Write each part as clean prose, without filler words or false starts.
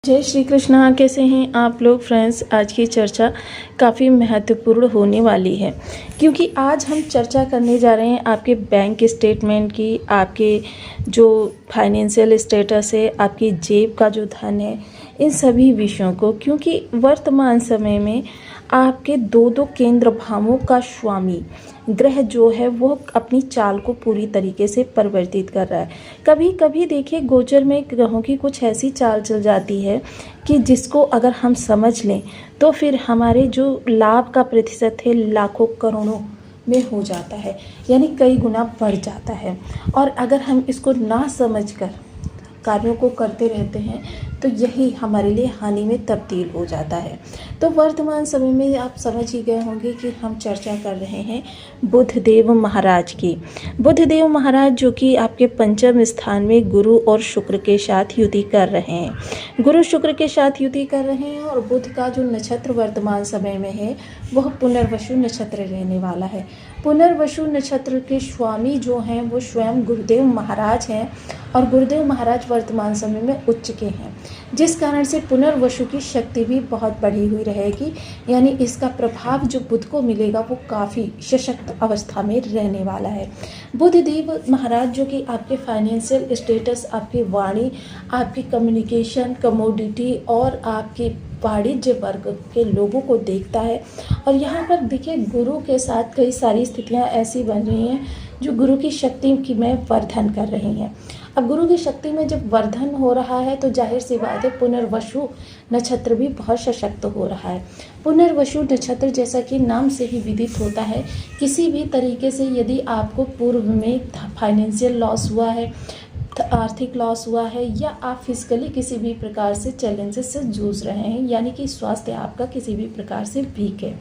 जय श्री कृष्णा। कैसे हैं आप लोग फ्रेंड्स। आज की चर्चा काफ़ी महत्वपूर्ण होने वाली है क्योंकि आज हम चर्चा करने जा रहे हैं आपके बैंक स्टेटमेंट की, आपके जो फाइनेंशियल स्टेटस है, आपकी जेब का जो धन है, इन सभी विषयों को। क्योंकि वर्तमान समय में आपके दो केंद्र भावों का स्वामी ग्रह जो है वो अपनी चाल को पूरी तरीके से परिवर्तित कर रहा है। कभी कभी देखिए गोचर में ग्रहों की कुछ ऐसी चाल चल जाती है कि जिसको अगर हम समझ लें तो फिर हमारे जो लाभ का प्रतिशत है लाखों करोड़ों में हो जाता है, यानी कई गुना बढ़ जाता है। और अगर हम इसको ना समझकर कार्यों को करते रहते हैं तो यही हमारे लिए हानि में तब्दील हो जाता है। तो वर्तमान समय में आप समझ ही गए होंगे कि हम चर्चा कर रहे हैं बुधदेव महाराज की। बुधदेव महाराज जो कि आपके पंचम स्थान में गुरु और शुक्र के साथ युति कर रहे हैं। गुरु शुक्र के साथ युति कर रहे हैं और बुध का जो नक्षत्र वर्तमान समय में है वह पुनर्वसु नक्षत्र रहने वाला है। पुनर्वसु नक्षत्र के स्वामी जो हैं वो स्वयं गुरुदेव महाराज हैं और गुरुदेव महाराज वर्तमान समय में उच्च के हैं, जिस कारण से पुनर्वसु की शक्ति भी बहुत बढ़ी हुई रहेगी। यानी इसका प्रभाव जो बुध को मिलेगा वो काफ़ी सशक्त अवस्था में रहने वाला है। बुधदेव महाराज जो कि आपके फाइनेंशियल स्टेटस, आपकी वाणी, आपकी कम्युनिकेशन, कमोडिटी और आपकी वाणिज्य वर्ग के लोगों को देखता है। और यहाँ पर देखिए गुरु के साथ कई सारी स्थितियाँ ऐसी बन रही हैं जो गुरु की शक्ति की में वर्धन कर रही हैं। अब गुरु की शक्ति में जब वर्धन हो रहा है तो जाहिर सी बात है पुनर्वसु नक्षत्र भी बहुत सशक्त हो रहा है। पुनर्वसु नक्षत्र जैसा कि नाम से ही विदित होता है, किसी भी तरीके से यदि आपको पूर्व में फाइनेंशियल लॉस हुआ है, आर्थिक लॉस हुआ है या आप फिजिकली किसी भी प्रकार से चैलेंजेस से जूझ रहे हैं, यानी कि स्वास्थ्य आपका किसी भी प्रकार से वीक है,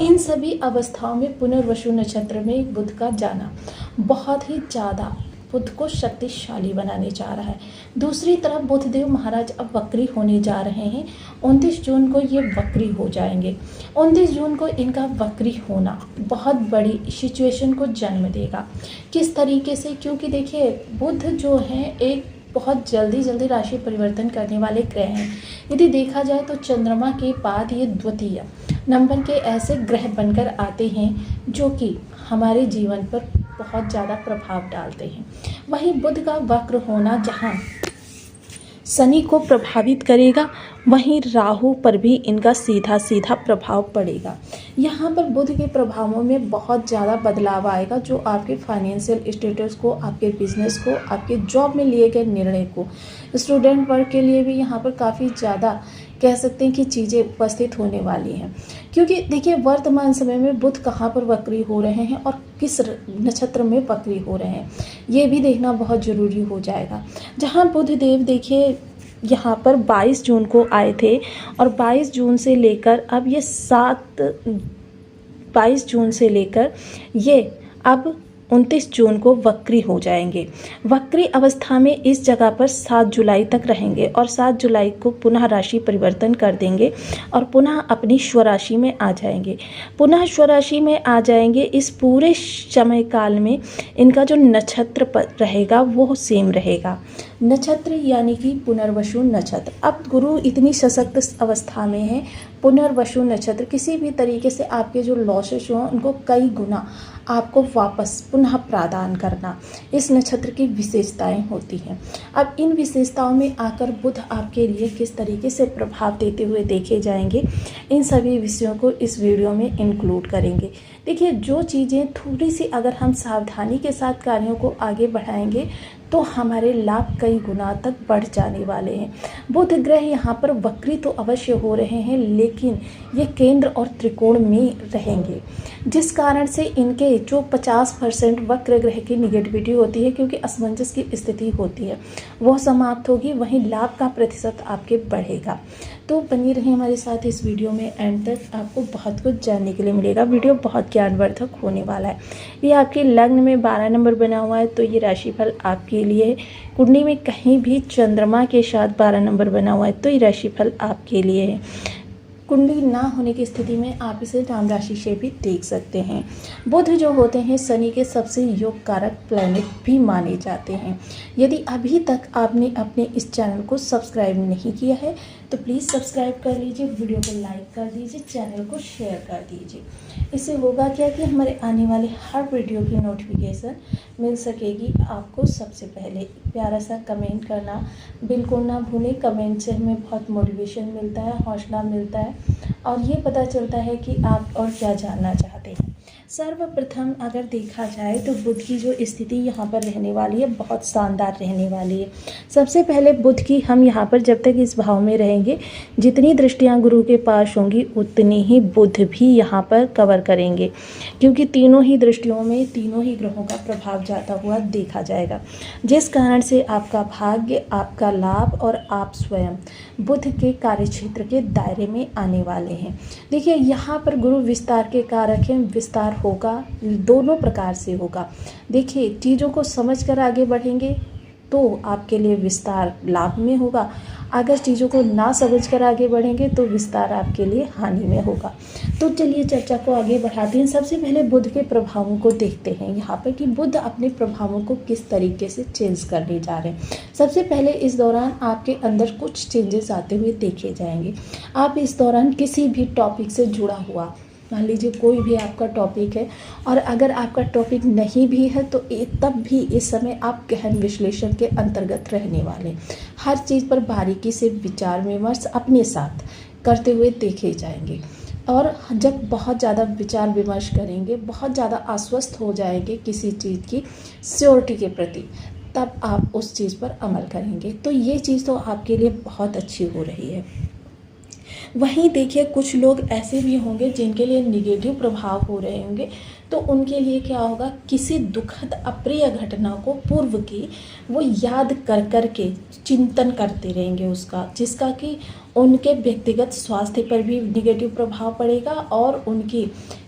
इन सभी अवस्थाओं में पुनर्वसु नक्षत्र में बुध का जाना बहुत ही ज़्यादा बुध को शक्तिशाली बनाने जा रहा है। दूसरी तरफ बुधदेव महाराज अब वक्री होने जा रहे हैं। 29 जून को ये वक्री हो जाएंगे। 29 जून को इनका वक्री होना बहुत बड़ी सिचुएशन को जन्म देगा। किस तरीके से? क्योंकि देखिए बुध जो है एक बहुत जल्दी राशि परिवर्तन करने वाले ग्रह हैं। यदि देखा जाए तो चंद्रमा के बाद ये द्वितीय नंबर के ऐसे ग्रह बनकर आते हैं जो कि हमारे जीवन पर बहुत ज़्यादा प्रभाव डालते हैं। वहीं बुध का वक्र होना जहाँ शनि को प्रभावित करेगा, वहीं राहु पर भी इनका सीधा प्रभाव पड़ेगा। यहाँ पर बुध के प्रभावों में बहुत ज़्यादा बदलाव आएगा जो आपके फाइनेंशियल स्टेटस को, आपके बिजनेस को, आपके जॉब में लिए गए निर्णय को, स्टूडेंट वर्ग के लिए भी यहाँ पर काफ़ी ज़्यादा कह सकते हैं कि चीज़ें उपस्थित होने वाली हैं। क्योंकि देखिए वर्तमान समय में बुध कहाँ पर वक्री हो रहे हैं और किस नक्षत्र में वक्री हो रहे हैं ये भी देखना बहुत ज़रूरी हो जाएगा। जहाँ बुध देव देखिए यहाँ पर 22 जून को आए थे और 22 जून से लेकर अब ये 22 जून से लेकर ये अब 29 जून को वक्री हो जाएंगे। वक्री अवस्था में इस जगह पर 7 जुलाई तक रहेंगे और 7 जुलाई को पुनः राशि परिवर्तन कर देंगे और पुनः अपनी स्वराशि में आ जाएंगे। पुनः स्वराशि में आ जाएंगे। इस पूरे समय काल में इनका जो नक्षत्र रहेगा वो सेम रहेगा, नक्षत्र यानी कि पुनर्वसु नक्षत्र। अब गुरु इतनी सशक्त अवस्था में है, पुनर्वसु नक्षत्र किसी भी तरीके से आपके जो लॉसेस हों उनको कई गुना आपको वापस पुनः प्रदान करना इस नक्षत्र की विशेषताएं होती हैं। अब इन विशेषताओं में आकर बुध आपके लिए किस तरीके से प्रभाव देते हुए देखे जाएंगे, इन सभी विषयों को इस वीडियो में इंक्लूड करेंगे। देखिए जो चीज़ें थोड़ी सी अगर हम सावधानी के साथ कार्यों को आगे बढ़ाएंगे तो हमारे लाभ कई गुना तक बढ़ जाने वाले हैं। बुध ग्रह यहाँ पर वक्री तो अवश्य हो रहे हैं लेकिन ये केंद्र और त्रिकोण में रहेंगे, जिस कारण से इनके जो 50% वक्र ग्रह की निगेटिविटी होती है, क्योंकि असमंजस की स्थिति होती है, वो समाप्त होगी। वहीं लाभ का प्रतिशत आपके बढ़ेगा। तो बनी रहे हमारे साथ इस वीडियो में, एंड तक आपको बहुत कुछ जानने के लिए मिलेगा। वीडियो बहुत ज्ञानवर्धक होने वाला है। ये आपके लग्न में 12 नंबर बना हुआ है तो ये राशिफल आपके लिए है। कुंडली में कहीं भी चंद्रमा के साथ 12 नंबर बना हुआ है तो ये राशिफल आपके लिए है। कुंडली ना होने की स्थिति में आप इसे नाम राशि से भी देख सकते हैं। बुध जो होते हैं शनि के सबसे योग कारक प्लैनेट भी माने जाते हैं। यदि अभी तक आपने अपने इस चैनल को सब्सक्राइब नहीं किया है तो प्लीज़ सब्सक्राइब कर लीजिए, वीडियो को लाइक कर दीजिए, चैनल को शेयर कर दीजिए। इससे होगा क्या कि हमारे आने वाले हर वीडियो की नोटिफिकेशन मिल सकेगी आपको सबसे पहले। प्यारा सा कमेंट करना बिल्कुल ना भूलें। कमेंट से हमें बहुत मोटिवेशन मिलता है, हौसला मिलता है और ये पता चलता है कि आप और क्या जानना चाहते हैं। सर्वप्रथम अगर देखा जाए तो बुध की जो स्थिति यहाँ पर रहने वाली है बहुत शानदार रहने वाली है। सबसे पहले बुध की हम यहाँ पर जब तक इस भाव में रहेंगे, जितनी दृष्टियाँ गुरु के पास होंगी उतनी ही बुध भी यहाँ पर कवर करेंगे, क्योंकि तीनों ही दृष्टियों में तीनों ही ग्रहों का प्रभाव जाता हुआ देखा जाएगा, जिस कारण से आपका भाग्य, आपका लाभ और आप स्वयं बुध के कार्यक्षेत्र के दायरे में आने वाले हैं। देखिए यहाँ पर गुरु विस्तार के कारक हैं। विस्तार होगा, दोनों प्रकार से होगा। देखिए चीज़ों को समझकर आगे बढ़ेंगे तो आपके लिए विस्तार लाभ में होगा, अगर चीज़ों को ना समझकर आगे बढ़ेंगे तो विस्तार आपके लिए हानि में होगा। तो चलिए चर्चा को आगे बढ़ाते हैं। सबसे पहले बुध के प्रभावों को देखते हैं यहाँ पर कि बुध अपने प्रभावों को किस तरीके से चेंज करने जा रहे हैं। सबसे पहले इस दौरान आपके अंदर कुछ चेंजेस आते हुए देखे जाएंगे। आप इस दौरान किसी भी टॉपिक से जुड़ा हुआ, मान लीजिए कोई भी आपका टॉपिक है और अगर आपका टॉपिक नहीं भी है तो तब भी इस समय आप गहन विश्लेषण के अंतर्गत रहने वाले, हर चीज़ पर बारीकी से विचार विमर्श अपने साथ करते हुए देखे जाएंगे। और जब बहुत ज़्यादा विचार विमर्श करेंगे, बहुत ज़्यादा आश्वस्त हो जाएंगे किसी चीज़ की श्योरिटी के प्रति, तब आप उस चीज़ पर अमल करेंगे। तो ये चीज़ तो आपके लिए बहुत अच्छी हो रही है। वहीं देखिए कुछ लोग ऐसे भी होंगे जिनके लिए निगेटिव प्रभाव हो रहे होंगे, तो उनके लिए क्या होगा, किसी दुखद अप्रिय घटना को पूर्व की वो याद कर कर के चिंतन करते रहेंगे उसका, जिसका कि उनके व्यक्तिगत स्वास्थ्य पर भी निगेटिव प्रभाव पड़ेगा और उनकी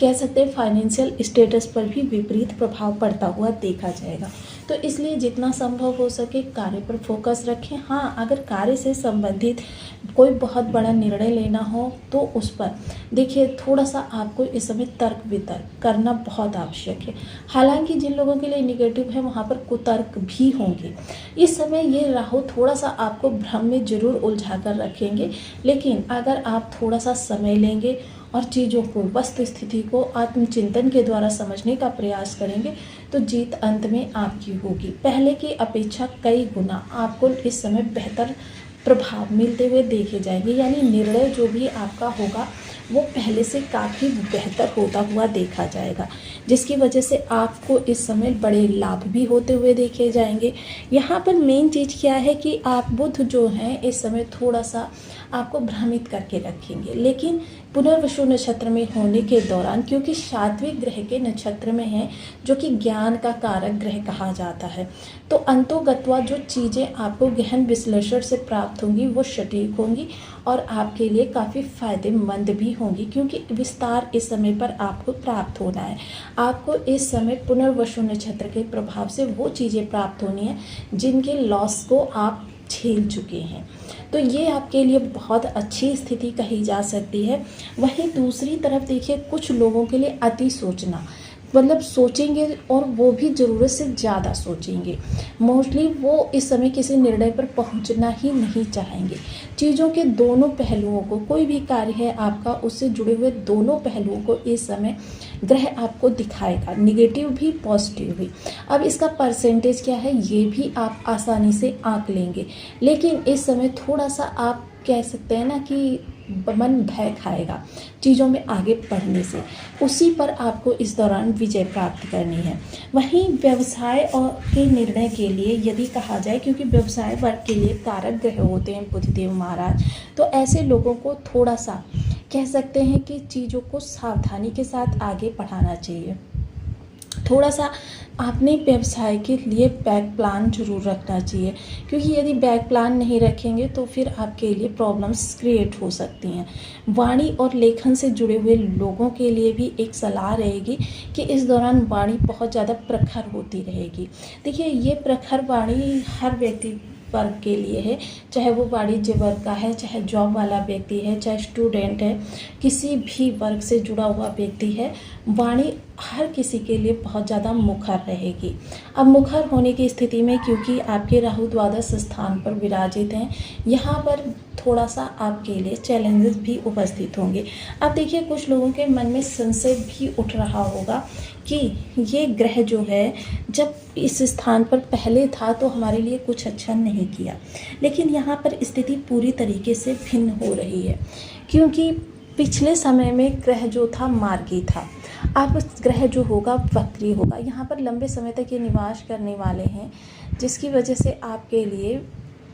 कह सकते हैं फाइनेंशियल स्टेटस पर भी विपरीत प्रभाव पड़ता हुआ देखा जाएगा। तो इसलिए जितना संभव हो सके कार्य पर फोकस रखें। हाँ, अगर कार्य से संबंधित कोई बहुत बड़ा निर्णय लेना हो तो उस पर देखिए थोड़ा सा आपको इस समय तर्क वितर्क करना बहुत आवश्यक है। हालांकि जिन लोगों के लिए निगेटिव है वहाँ पर कुतर्क भी होंगे। इस समय ये राहु थोड़ा सा आपको भ्रम में जरूर उलझा कर रखेंगे, लेकिन अगर आप थोड़ा सा समय लेंगे और चीज़ों को, वस्तु स्थिति को आत्मचिंतन के द्वारा समझने का प्रयास करेंगे तो जीत अंत में आपकी होगी। पहले की अपेक्षा कई गुना आपको इस समय बेहतर प्रभाव मिलते हुए देखे जाएंगे, यानी निर्णय जो भी आपका होगा वो पहले से काफ़ी बेहतर होता हुआ देखा जाएगा, जिसकी वजह से आपको इस समय बड़े लाभ भी होते हुए देखे जाएंगे। यहाँ पर मेन चीज़ क्या है कि आप बुध जो हैं इस समय थोड़ा सा आपको भ्रमित करके रखेंगे, लेकिन पुनर्वसु नक्षत्र में होने के दौरान, क्योंकि सात्विक ग्रह के नक्षत्र में है जो कि ज्ञान का कारक ग्रह कहा जाता है, तो अंतोगत्वा जो चीज़ें आपको गहन विश्लेषण से प्राप्त होंगी वो सटीक होंगी और आपके लिए काफ़ी फायदेमंद भी होंगी, क्योंकि विस्तार इस समय पर आपको प्राप्त होना है। आपको इस समय पुनर्वसु नक्षत्र के प्रभाव से वो चीज़ें प्राप्त होनी है जिनके लॉस को आप झेल चुके हैं, तो ये आपके लिए बहुत अच्छी स्थिति कही जा सकती है। वहीं दूसरी तरफ देखिए कुछ लोगों के लिए अति सोचना, मतलब सोचेंगे और वो भी ज़रूरत से ज़्यादा सोचेंगे। मोस्टली वो इस समय किसी निर्णय पर पहुंचना ही नहीं चाहेंगे। चीज़ों के दोनों पहलुओं को, कोई भी कार्य है आपका उससे जुड़े हुए दोनों पहलुओं को इस समय ग्रह आपको दिखाएगा, निगेटिव भी पॉजिटिव भी। अब इसका परसेंटेज क्या है ये भी आप आसानी से आंक लेंगे, लेकिन इस समय थोड़ा सा आप कह सकते हैं ना कि मन भय खाएगा चीज़ों में आगे बढ़ने से, उसी पर आपको इस दौरान विजय प्राप्त करनी है। वहीं व्यवसाय और के निर्णय के लिए यदि कहा जाए, क्योंकि व्यवसाय वर्ग के लिए कारक ग्रह होते हैं बुधदेव महाराज, तो ऐसे लोगों को थोड़ा सा कह सकते हैं कि चीज़ों को सावधानी के साथ आगे बढ़ाना चाहिए। थोड़ा सा आपने व्यवसाय के लिए बैक प्लान जरूर रखना चाहिए, क्योंकि यदि बैक प्लान नहीं रखेंगे तो फिर आपके लिए प्रॉब्लम्स क्रिएट हो सकती हैं। वाणी और लेखन से जुड़े हुए लोगों के लिए भी एक सलाह रहेगी कि इस दौरान वाणी बहुत ज़्यादा प्रखर होती रहेगी। देखिए ये प्रखर वाणी हर व्यक्ति वर्ग के लिए है, चाहे वो वाणिज्य वर्ग का है, चाहे जॉब वाला व्यक्ति है, चाहे स्टूडेंट है, किसी भी वर्ग से जुड़ा हुआ व्यक्ति है, वाणी हर किसी के लिए बहुत ज़्यादा मुखर रहेगी। अब मुखर होने की स्थिति में क्योंकि आपके राहु द्वादश स्थान पर विराजित हैं, यहाँ पर थोड़ा सा आपके लिए चैलेंजेस भी उपस्थित होंगे। अब देखिए, कुछ लोगों के मन में संशय भी उठ रहा होगा कि ये ग्रह जो है जब इस स्थान पर पहले था तो हमारे लिए कुछ अच्छा नहीं किया, लेकिन यहाँ पर स्थिति पूरी तरीके से भिन्न हो रही है, क्योंकि पिछले समय में ग्रह जो था मार्गी था, अब ग्रह जो होगा वक्री होगा। यहाँ पर लंबे समय तक ये निवास करने वाले हैं, जिसकी वजह से आपके लिए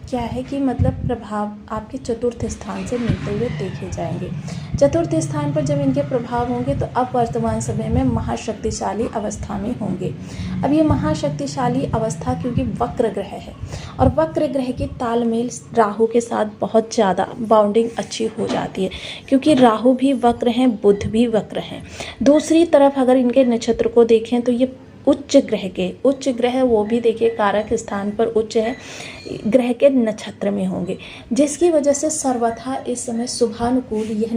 क्या है कि मतलब प्रभाव आपके चतुर्थ स्थान से मिलते हुए देखे जाएंगे। चतुर्थ स्थान पर जब इनके प्रभाव होंगे तो अब वर्तमान समय में महाशक्तिशाली अवस्था में होंगे। अब ये महाशक्तिशाली अवस्था क्योंकि वक्र ग्रह है, और वक्र ग्रह की तालमेल राहु के साथ बहुत ज़्यादा बाउंडिंग अच्छी हो जाती है, क्योंकि राहु भी वक्र हैं, बुध भी वक्र हैं। दूसरी तरफ अगर इनके नक्षत्र को देखें तो ये उच्च ग्रह वो भी देखिए कारक स्थान पर उच्च है, ग्रह के नक्षत्र में होंगे, जिसकी वजह से सर्वथा इस समय शुभानुकूल यह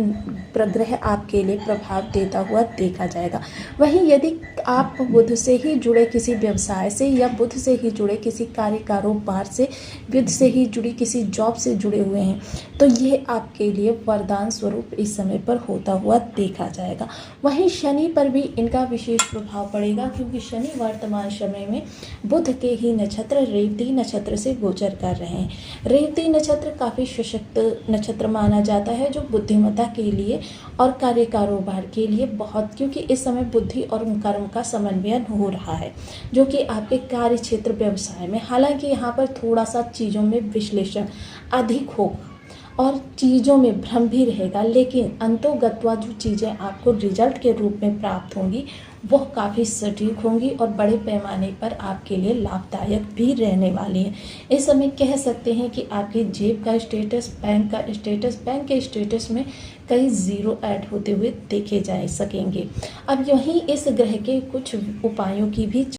ग्रह आपके लिए प्रभाव देता हुआ देखा जाएगा। वहीं यदि आप बुध से ही जुड़े किसी व्यवसाय से, या बुध से ही जुड़े किसी कार्य कारोबार से, बुध से ही जुड़ी किसी जॉब से जुड़े हुए हैं, तो ये आपके लिए वरदान स्वरूप इस समय पर होता हुआ देखा जाएगा। वहीं शनि पर भी इनका विशेष प्रभाव पड़ेगा, क्योंकि शनि वर्तमान समय में बुध के ही नक्षत्र रेवती नक्षत्र से गोचर कर रहे हैं। रेवती नक्षत्र काफ़ी सशक्त नक्षत्र माना जाता है, जो बुद्धिमत्ता के लिए और कार्य कारोबार के लिए बहुत, क्योंकि इस समय बुद्धि और कर्म का समन्वयन हो रहा है, जो कि आपके कार्य क्षेत्र व्यवसाय में, हालांकि यहाँ पर थोड़ा सा चीज़ों में विश्लेषण अधिक होगा और चीज़ों में भ्रम भी रहेगा, लेकिन अंतोगत्वा जो चीज़ें आपको रिजल्ट के रूप में प्राप्त होंगी वो काफ़ी सटीक होंगी और बड़े पैमाने पर आपके लिए लाभदायक भी रहने वाली हैं। इस समय कह सकते हैं कि आपकी जेब का स्टेटस, बैंक के स्टेटस में कई ज़ीरो ऐड होते हुए देखे जा सकेंगे। अब यहीं इस ग्रह के कुछ उपायों की भी